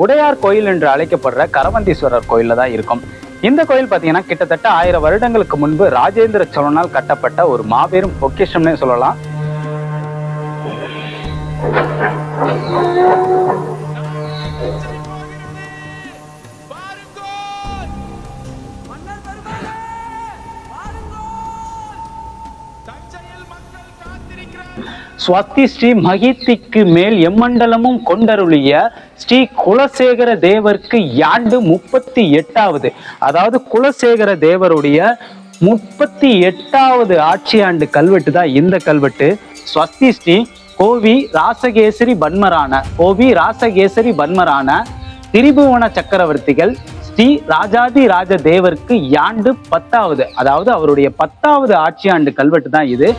உடையார் கோயில் என்று அழைக்கப்படுற கரவந்தீஸ்வரர் கோயில்ல தான் இருக்கும். இந்த கோயில் பார்த்தீங்கன்னா கிட்டத்தட்ட 1000 வருடங்களுக்கு முன்பு ராஜேந்திர சோழனால் கட்டப்பட்ட ஒரு மாபெரும் பொக்கிஷம்னே சொல்லலாம். ஸ்வஸ்தி ஸ்ரீ மகித்திக்கு மேல் எம்மண்டலமும் கொண்டருளிய ஸ்ரீ குலசேகர தேவருக்கு யாண்டு 38வது, அதாவது குலசேகர தேவருடைய 38வது ஆட்சி ஆண்டு கல்வெட்டு தான் இந்த கல்வெட்டு. ஸ்வஸ்தி ஸ்ரீ கோவி ராசகேசரி பன்மரான திரிபுவன சக்கரவர்த்திகள் ஸ்ரீ ராஜாதி ராஜ தேவருக்கு யாண்டு 10வது, அதாவது அவருடைய 10வது ஆட்சி ஆண்டு கல்வெட்டு தான் இது.